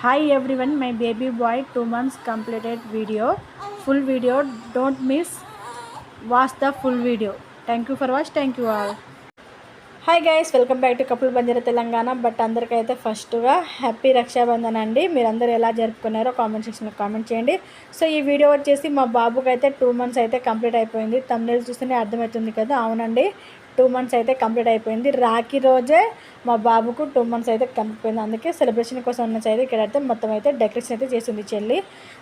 Hi everyone, my baby boy 2 months completed video. Full video, don't miss. Watch the full video. Thank you for watch. Thank you all. Hi guys, welcome back to couple Banjara Telangana. But అందరికైతే ఫస్ట్గా happy Rakshabandhan అండి. మీరందరూ ఎలా జరుపుకున్నారో comment సెక్షన్లో comment చేయండి. So ఈ video వచ్చేసి మా బాబుకి అయితే 2 months అయితే కంప్లీట్ అయిపోయింది. థంబ్నెయిల్ చూస్తేనే అర్థమవుతుంది కదా. అవునండి, 2 months అయితే కంప్లీట్ అయిపోయింది. రాఖీ రోజే మా బాబుకు 2 months అయితే కంప్లీట్ అయింది. అందుకే సెలబ్రేషన్ కోసం ఉన్న అయితే ఇక్కడైతే మొత్తం అయితే డెకరేషన్ అయితే చేసింది చెల్లి.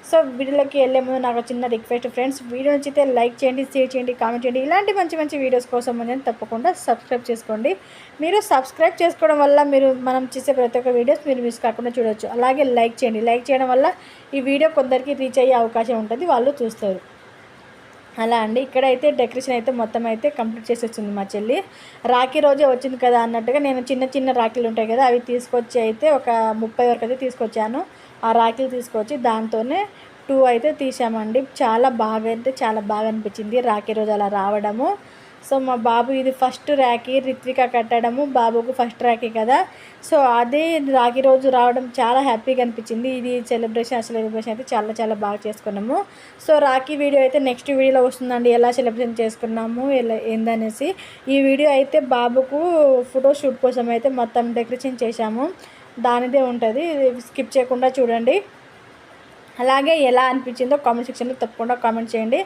సో వీడియోలోకి వెళ్ళే ముందు నాకు చిన్న రిక్వెస్ట్ ఫ్రెండ్స్, వీడియో నచ్చితే లైక్ చేయండి, షేర్ చేయండి, కామెంట్ చేయండి. ఇలాంటి మంచి మంచి వీడియోస్ కోసం నేను తప్పకుండా సబ్స్క్రైబ్ చేసుకోండి. మీరు సబ్స్క్రైబ్ చేసుకోవడం వల్ల మనం చేసే ప్రతి ఒక్క వీడియోస్ మీరు మిస్ కాకుండా చూడవచ్చు. అలాగే లైక్ చేయండి. లైక్ చేయడం వల్ల ఈ వీడియో కొందరికి రీచ్ అయ్యే అవకాశం ఉంటుంది, వాళ్ళు చూస్తారు. అలా అండి, ఇక్కడైతే డెకరేషన్ అయితే మొత్తం అయితే కంప్లీట్ చేసి వచ్చింది మా చెల్లి. రాఖీ రోజే వచ్చింది కదా అన్నట్టుగా నేను చిన్న చిన్న రాఖీలు ఉంటాయి కదా, అవి తీసుకొచ్చి అయితే ఒక 30 వరకు అయితే తీసుకొచ్చాను. ఆ రాఖీలు తీసుకొచ్చి దాంతోనే 2 అయితే తీసామండి. చాలా బాగా అనిపించింది రాఖీ రోజు అలా రావడము. సో మా బాబు ఇది ఫస్ట్ రాఖీ, రిత్విక కట్టడము బాబుకు ఫస్ట్ రాఖీ కదా. సో అదే రాఖీ రోజు రావడం చాలా హ్యాపీగా అనిపించింది. ఇది సెలబ్రేషన్ అయితే చాలా బాగా చేసుకున్నాము. సో రాఖీ వీడియో అయితే నెక్స్ట్ వీడియోలో వస్తుందండి, ఎలా సెలబ్రేషన్ చేసుకున్నాము ఏందనేసి. ఈ వీడియో అయితే బాబుకు ఫోటోషూట్ కోసం అయితే మొత్తం డెకరేషన్ చేశాము, దానిదే ఉంటుంది, స్కిప్ చేయకుండా చూడండి. అలాగే ఎలా అనిపించిందో కామెంట్ సెక్షన్లో తప్పకుండా కామెంట్ చేయండి.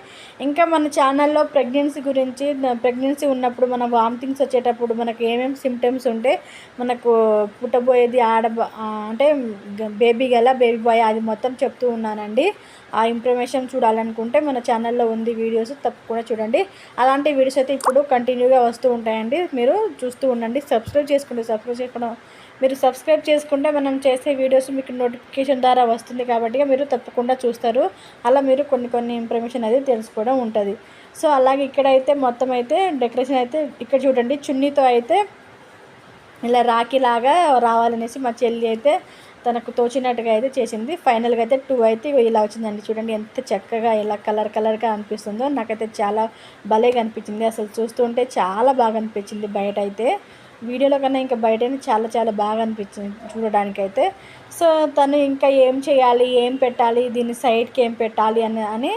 ఇంకా మన ఛానల్లో ప్రెగ్నెన్సీ ఉన్నప్పుడు మన వామిటింగ్స్ వచ్చేటప్పుడు మనకు ఏమేమి సిమ్టమ్స్ ఉంటే మనకు పుట్టబోయేది అంటే బేబీ బాయ్ అది మొత్తం చెప్తూ ఉన్నానండి. ఆ ఇన్ఫర్మేషన్ చూడాలనుకుంటే మన ఛానల్లో ఉంది వీడియోస్, తప్పకుండా చూడండి. అలాంటి వీడియోస్ అయితే ఇప్పుడు కంటిన్యూగా వస్తూ ఉంటాయండి, మీరు చూస్తూ ఉండండి. మీరు సబ్స్క్రైబ్ చేసుకుంటే మనం చేసే వీడియోస్ మీకు నోటిఫికేషన్ ద్వారా వస్తుంది కాబట్టి మీరు తప్పకుండా చూస్తారు. అలా మీరు కొన్ని ఇన్ఫర్మేషన్ అయితే తెలుసుకోవడం ఉంటుంది. సో అలాగే ఇక్కడైతే మొత్తం అయితే డెకరేషన్ అయితే ఇక్కడ చూడండి, చున్నీతో అయితే ఇలా రాఖీలాగా రావాలనేసి మా చెల్లి అయితే తనకు తోచినట్టుగా అయితే చేసింది. ఫైనల్గా అయితే 2 అయితే ఇలా వచ్చిందండి. చూడండి ఎంత చక్కగా ఇలా కలర్గా అనిపిస్తుందో. నాకైతే చాలా భలేగా అనిపించింది. అసలు చూస్తుంటే చాలా బాగా అనిపించింది. బయట అయితే వీడియోలో కన్నా ఇంకా బయటనే చాలా బాగా అనిపించింది చూడడానికైతే. సో తను ఇంకా ఏం చేయాలి, ఏం పెట్టాలి, దీన్ని సైడ్కి ఏం పెట్టాలి అని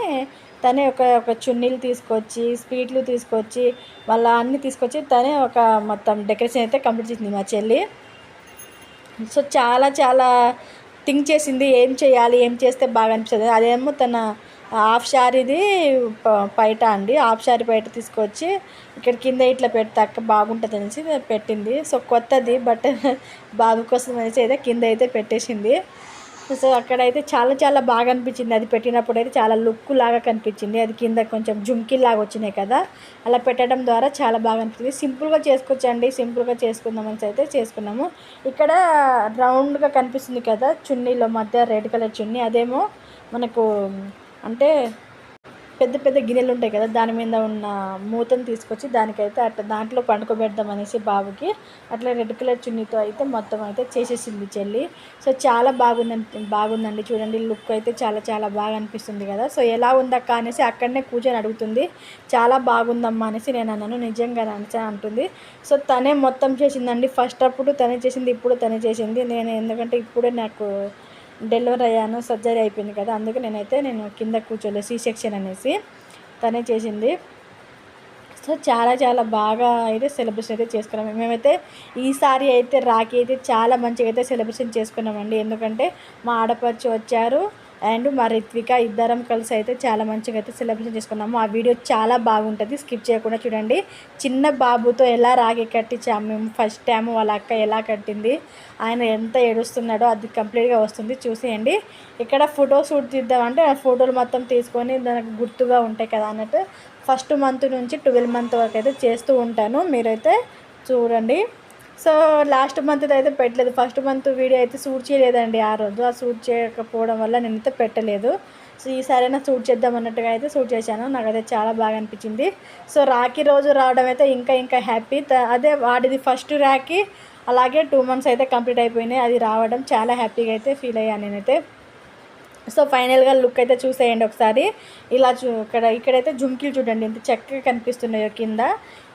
తనే ఒక చున్నీలు తీసుకొచ్చి, స్వీట్లు తీసుకొచ్చి, వాళ్ళ అన్నీ తీసుకొచ్చి తనే ఒక మొత్తం డెకరేషన్ అయితే కంప్లీట్ చేసింది మా చెల్లి. సో చాలా థింక్ చేసింది, ఏం చేయాలి, ఏం చేస్తే బాగా అనిపిస్తుంది. అదేమో తన హాఫ్ శారీది పైట అండి, హాఫ్ శారీ పైట తీసుకొచ్చి ఇక్కడ కింద ఇట్లా పెడితే అక్క బాగుంటుంది అనేసి పెట్టింది. సో కొత్తది బట్ బాబు కోసం అనేసి అయితే కింద అయితే పెట్టేసింది. సో అక్కడైతే చాలా బాగా అనిపించింది. అది పెట్టినప్పుడు అయితే చాలా లుక్ లాగా కనిపించింది. అది కింద కొంచెం జుంకీ లాగా వచ్చినాయి కదా, అలా పెట్టడం ద్వారా చాలా బాగా అనిపించింది. సింపుల్గా చేసుకోవచ్చండి, సింపుల్గా చేసుకుందామని అయితే చేసుకున్నాము. ఇక్కడ రౌండ్గా కనిపిస్తుంది కదా చున్నీలో మధ్య రెడ్ కలర్ చున్నీ, అదేమో మనకు అంటే పెద్ద గిన్నెలు ఉంటాయి కదా, దాని మీద ఉన్న మూతను తీసుకొచ్చి దానికైతే అట్లా దాంట్లో పండుకోబెడదాం అనేసి బాబుకి అట్లా రెడ్ కలర్ చున్నీతో అయితే మొత్తం అయితే చేసేసింది చెల్లి. సో చాలా బాగుందండి. చూడండి లుక్ అయితే చాలా బాగా అనిపిస్తుంది కదా. సో ఎలా ఉందక్క అనేసి అక్కడనే కూర్చొని అడుగుతుంది. చాలా బాగుందమ్మా అనేసి నేను అన్నాను, నిజంగా అనేసి అంటుంది. సో తనే మొత్తం చేసిందండి. ఫస్ట్ అప్పుడు తనే చేసింది, ఇప్పుడు తనే చేసింది. నేను ఎందుకంటే ఇప్పుడే నాకు డెలివరీ అయ్యాను, సర్జరీ అయిపోయింది కదా, అందుకే నేను కింద కూర్చోలేదు, సి సెక్షన్ అనేసి తనే చేసింది. సో చాలా బాగా అయితే సెలబ్రేషన్ అయితే చేసుకున్నాము. మేమైతే ఈసారి అయితే రాఖీ అయితే చాలా మంచిగా అయితే సెలబ్రేషన్ చేసుకున్నామండి. ఎందుకంటే మా ఆడపడుచు వచ్చారు అండ్ మా రిత్విక ఇద్దరం కలిసి అయితే చాలా మంచిగా అయితే సెలబ్రేషన్ చేసుకున్నాము. ఆ వీడియో చాలా బాగుంటుంది, స్కిప్ చేయకుండా చూడండి. చిన్న బాబుతో ఎలా రాఖీ కట్టించాము మేము ఫస్ట్ టైం, వాళ్ళ అక్క ఎలా కట్టింది, ఆయన ఎంత ఏడుస్తున్నాడో అది కంప్లీట్గా వస్తుంది, చూసేయండి. ఇక్కడ ఫోటో షూట్ తీద్దామంటే ఆ ఫోటోలు మొత్తం తీసుకొని దానికి గుర్తుగా ఉంటాయి కదా అన్నట్టు ఫస్ట్ మంత్ నుంచి 12 month వరకు అయితే చేస్తూ ఉంటాను, మీరైతే చూడండి. సో లాస్ట్ మంత్ అయితే పెట్టలేదు, ఫస్ట్ మంత్ వీడియో అయితే షూట్ చేయలేదండి. ఆ రోజు ఆ షూట్ చేయకపోవడం వల్ల నేనైతే పెట్టలేదు. సో ఈసారైనా షూట్ చేద్దాం అన్నట్టుగా అయితే షూట్ చేశాను. నాకైతే చాలా బాగా అనిపించింది. సో రాఖీ రోజు రావడం అయితే ఇంకా హ్యాపీ. అదే వాడిది ఫస్ట్ రాఖీ, అలాగే 2 months అయితే కంప్లీట్ అయిపోయినాయి, అది రావడం చాలా హ్యాపీగా అయితే ఫీల్ అయ్యాను నేనైతే. సో ఫైనల్గా లుక్ అయితే చూసేయండి ఒకసారి. ఇలా ఇక్కడైతే జుమ్కీలు చూడండి ఎంత చక్కగా కనిపిస్తున్నాయో కింద.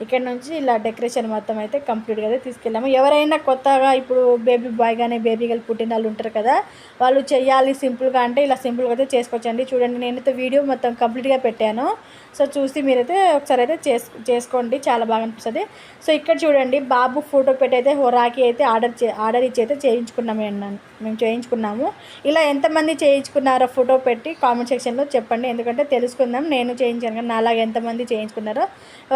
ఇక్కడ నుంచి ఇలా డెకరేషన్ మొత్తం అయితే కంప్లీట్గా అయితే తీసుకెళ్ళాము. ఎవరైనా కొత్తగా ఇప్పుడు బేబీ బాయ్ కానీ బేబీ గర్ల్ పుట్టిన వాళ్ళు ఉంటారు కదా, వాళ్ళు చేయాలి సింపుల్గా అంటే ఇలా సింపుల్గా అయితే చేసుకోవచ్చండి. చూడండి నేనైతే వీడియో మొత్తం కంప్లీట్గా పెట్టాను. సో చూసి మీరైతే ఒకసారి అయితే చేసుకోండి, చాలా బాగా అనిపిస్తుంది. సో ఇక్కడ చూడండి బాబు ఫోటో పెట్టి అయితే రాఖీ అయితే ఆర్డర్ ఇచ్చి అయితే మేము చేయించుకున్నాము. ఇలా ఎంతమంది చేయించుకున్నారో ఫోటో పెట్టి కామెంట్ సెక్షన్లో చెప్పండి, ఎందుకంటే తెలుసుకుందాం. నేను చేయించాను కానీ నాలాగా ఎంతమంది చేయించుకున్నారో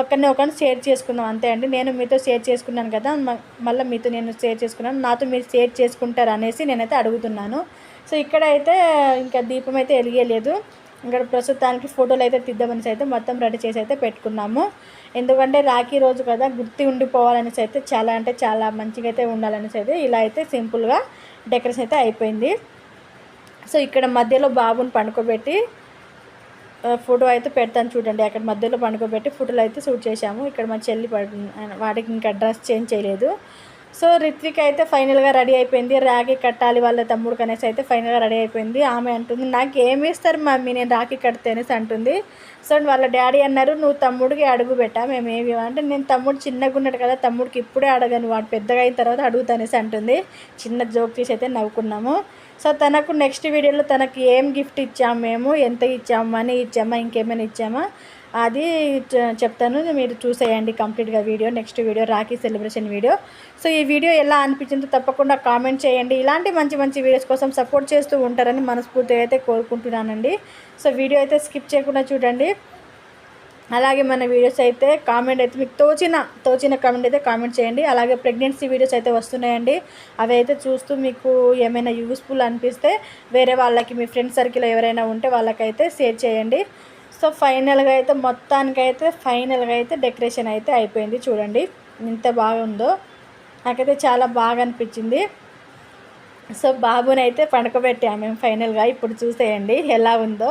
ఒకరిని షేర్ చేసుకుందాం అంతే అండి. నేను మీతో షేర్ చేసుకున్నాను కదా, మళ్ళీ మీతో నేను షేర్ చేసుకున్నాను, నాతో మీరు షేర్ చేసుకుంటారు అనేసి నేనైతే అడుగుతున్నాను. సో ఇక్కడ అయితే ఇంకా దీపం అయితే వెలిగేయలేదు. ఇక్కడ ప్రస్తుతానికి ఫోటోలు అయితే తీద్దామనేసి అయితే మొత్తం రెడీ చేసి అయితే పెట్టుకున్నాము. ఎందుకంటే రాఖీ రోజు కదా గుర్తు ఉండిపోవాలనేసి అయితే చాలా అంటే చాలా మంచిగా అయితే ఉండాలనేసి అయితే ఇలా అయితే సింపుల్గా డెకరేషన్ అయితే అయిపోయింది. సో ఇక్కడ మధ్యలో బాబుని పండుకోబెట్టి ఫోటో అయితే పెడతాను చూడండి. అక్కడ మధ్యలో పండుకోబెట్టి ఫోటోలు అయితే షూట్ చేశాము. ఇక్కడ మా చెల్లి వాడికి ఇంకా డ్రెస్ చేంజ్ చేయలేదు. సో రిత్విక్ అయితే ఫైనల్గా రెడీ అయిపోయింది. రాఖీ కట్టాలి వాళ్ళ తమ్ముడు కనేసి అయితే ఫైనల్గా రెడీ అయిపోయింది. ఆమె అంటుంది నాకు ఏమి ఇస్తారు మమ్మీ నేను రాఖీ కడితే అనేసి అంటుంది. సో వాళ్ళ డాడీ అన్నారు నువ్వు తమ్ముడికి అడుగు పెట్టా మేము ఏమి అంటే, నేను తమ్ముడు చిన్నగా ఉన్నాడు కదా తమ్ముడికి ఇప్పుడే అడగను, వాడు పెద్దగా అయిన తర్వాత అడుగుతానేసి అంటుంది. చిన్న జోక్ తీసి అయితే నవ్వుకున్నాము. సో తనకు నెక్స్ట్ వీడియోలో తనకి ఏం గిఫ్ట్ ఇచ్చాము, మేము ఎంత ఇచ్చాము, మనీ ఇచ్చామా ఇంకేమైనా ఇచ్చామా అది చెప్తాను, మీరు చూసేయండి కంప్లీట్గా video. Next video Rakhi celebration video. So ఈ వీడియో ఎలా అనిపించిందో తప్పకుండా కామెంట్ చేయండి. ఇలాంటి మంచి మంచి వీడియోస్ కోసం సపోర్ట్ చేస్తూ ఉంటారని మనస్ఫూర్తిగా అయితే కోరుకుంటున్నానండి. సో వీడియో అయితే స్కిప్ చేయకుండా చూడండి. అలాగే మన వీడియోస్ అయితే కామెంట్ అయితే మీకు తోచిన కామెంట్ అయితే కామెంట్ చేయండి. అలాగే ప్రెగ్నెన్సీ వీడియోస్ అయితే వస్తున్నాయండి, అవి అయితే చూస్తూ మీకు ఏమైనా యూస్ఫుల్ అనిపిస్తే వేరే వాళ్ళకి మీ ఫ్రెండ్ సర్కిల్ ఎవరైనా ఉంటే వాళ్ళకైతే షేర్ చేయండి. సో ఫైనల్గా అయితే డెకరేషన్ అయితే అయిపోయింది. చూడండి ఎంత బాగుందో, నాకైతే చాలా బాగా అనిపించింది. సో బాబుని అయితే పండుకోబెట్టాము మేము ఫైనల్గా, ఇప్పుడు చూసేయండి ఎలా ఉందో.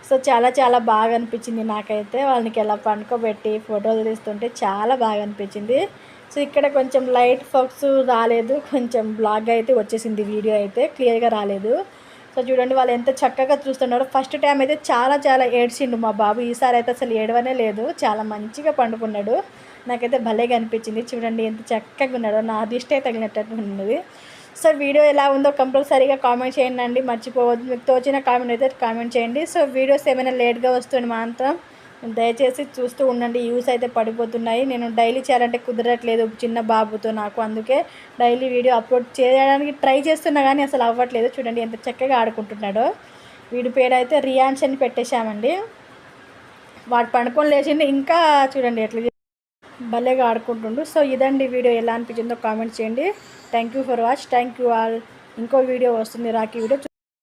సో చాలా చాలా బాగా అనిపించింది నాకైతే, వాళ్ళకి ఎలా పండుకోబెట్టి ఫోటోలు తీస్తుంటే చాలా బాగా అనిపించింది. సో ఇక్కడ కొంచెం లైట్ ఫోక్స్ రాలేదు, కొంచెం బ్లాగ్ అయితే వచ్చేసింది, వీడియో అయితే క్లియర్గా రాలేదు. సో చూడండి వాళ్ళు ఎంత చక్కగా చూస్తున్నారో. ఫస్ట్ టైం అయితే చాలా చాలా ఏడ్చిండు మా బాబు, ఈసారి అయితే అసలు ఏడవనే లేదు, చాలా మంచిగా పండుకున్నాడు. నాకైతే భలేగా అనిపించింది. చూడండి ఎంత చక్కగా ఉన్నాడో, నా దిష్టే తగినట్టు ఉన్నది. సో వీడియో ఎలా ఉందో కంపల్సరీగా కామెంట్ చేయండి, మర్చిపోవద్దు. మీకు తోచిన కామెంట్ అయితే కామెంట్ చేయండి. సో వీడియోస్ ఏమైనా లేట్గా వస్తుంది మాత్రం దయచేసి చూస్తూ ఉండండి, యూస్ అయితే పడిపోతున్నాయి. నేను డైలీ చేయాలంటే కుదరట్లేదు చిన్న బాబుతో నాకు, అందుకే డైలీ వీడియో అప్లోడ్ చేయడానికి ట్రై చేస్తున్నా కానీ అసలు అవ్వట్లేదు. చూడండి ఎంత చక్కగా ఆడుకుంటున్నాడో. వీడి పేరు అయితే రియాన్స్ అని పెట్టేశామండి. వాడు పండుకొని లేచిండి, ఇంకా చూడండి ఎట్లా భలేగా ఆడుకుంటుండు. సో ఇదండి వీడియో, ఎలా అనిపించిందో కామెంట్ చేయండి. Thank you for watch, thank you all. ఇంకో వీడియో వస్తుంది రాఖీ వీడియో.